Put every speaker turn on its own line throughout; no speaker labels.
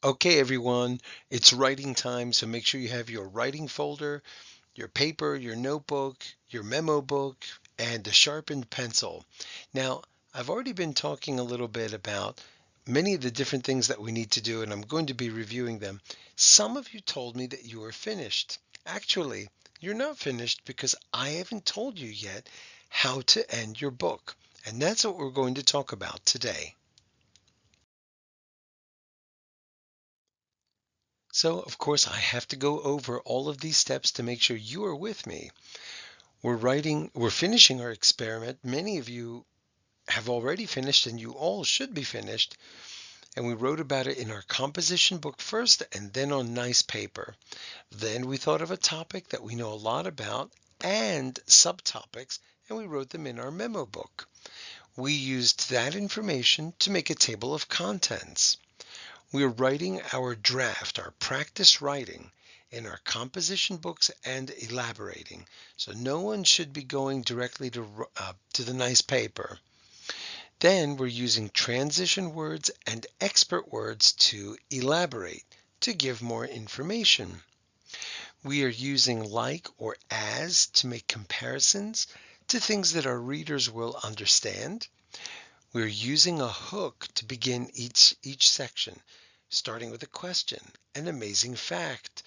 Okay, everyone, it's writing time, so make sure you have your writing folder, your paper, your notebook, your memo book, and a sharpened pencil. Now, I've already been talking a little bit about many of the different things that we need to do, and I'm going to be reviewing them. Some of you told me that you are finished. Actually, you're not finished because I haven't told you yet how to end your book, and that's what we're going to talk about today. So, of course, I have to go over all of these steps to make sure you are with me. We're finishing our experiment. Many of you have already finished, and you all should be finished. And we wrote about it in our composition book first, and then on nice paper. Then we thought of a topic that we know a lot about and subtopics, and we wrote them in our memo book. We used that information to make a table of contents. We're writing our draft, our practice writing, in our composition books and elaborating. So no one should be going directly to the nice paper. Then we're using transition words and expert words to elaborate, to give more information. We are using like or as to make comparisons to things that our readers will understand. We're using a hook to begin each section, starting with a question, an amazing fact,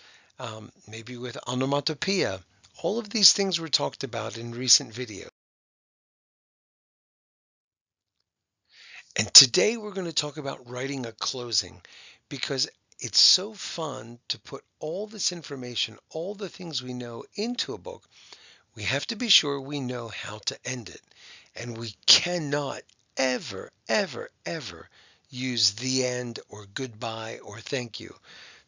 maybe with onomatopoeia. All of these things were talked about in recent videos. And today we're going to talk about writing a closing because it's so fun to put all this information, all the things we know into a book. We have to be sure we know how to end it. And we cannot ever, ever, ever use the end or goodbye or thank you.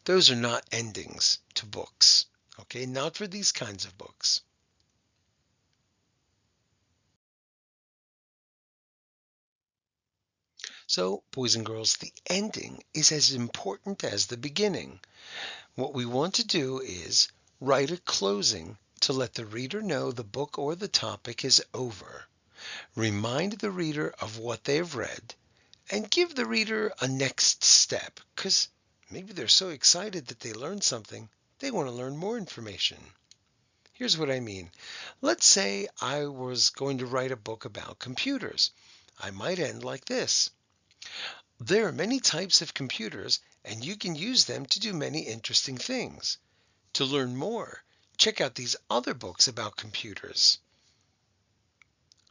Those are not endings to books. Okay, not for these kinds of books. So, boys and girls, the ending is as important as the beginning. What we want to do is write a closing to let the reader know the book or the topic is over. Remind the reader of what they have read and give the reader a next step because maybe they're so excited that they learned something, they want to learn more information. Here's what I mean. Let's say I was going to write a book about computers. I might end like this. There are many types of computers, and you can use them to do many interesting things. To learn more, check out these other books about computers.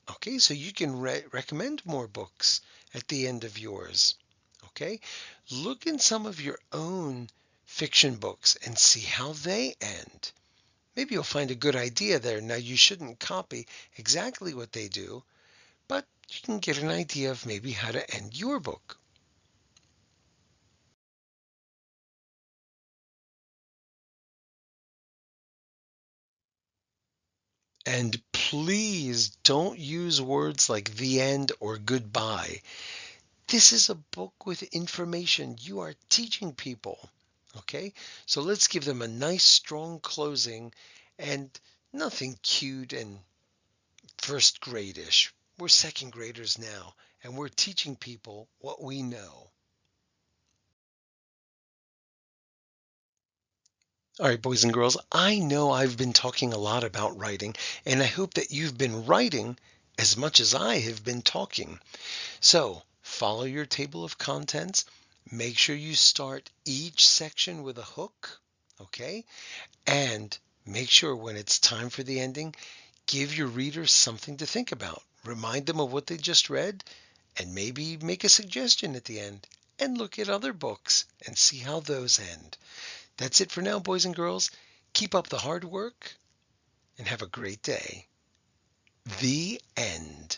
Okay, so you can recommend more books at the end of yours. Okay, look in some of your own fiction books and see how they end. Maybe you'll find a good idea there. Now, you shouldn't copy exactly what they do, but you can get an idea of maybe how to end your book. And please don't use words like the end or goodbye. This is a book with information. You are teaching people. Okay? So let's give them a nice, strong closing and nothing cute and first grade-ish. We're second graders now, and we're teaching people what we know. All right, boys and girls, I know I've been talking a lot about writing, and I hope that you've been writing as much as I have been talking. So follow your table of contents. Make sure you start each section with a hook, okay? And make sure when it's time for the ending, give your readers something to think about. Remind them of what they just read and maybe make a suggestion at the end. And look at other books and see how those end. That's it for now, boys and girls. Keep up the hard work and have a great day. The end.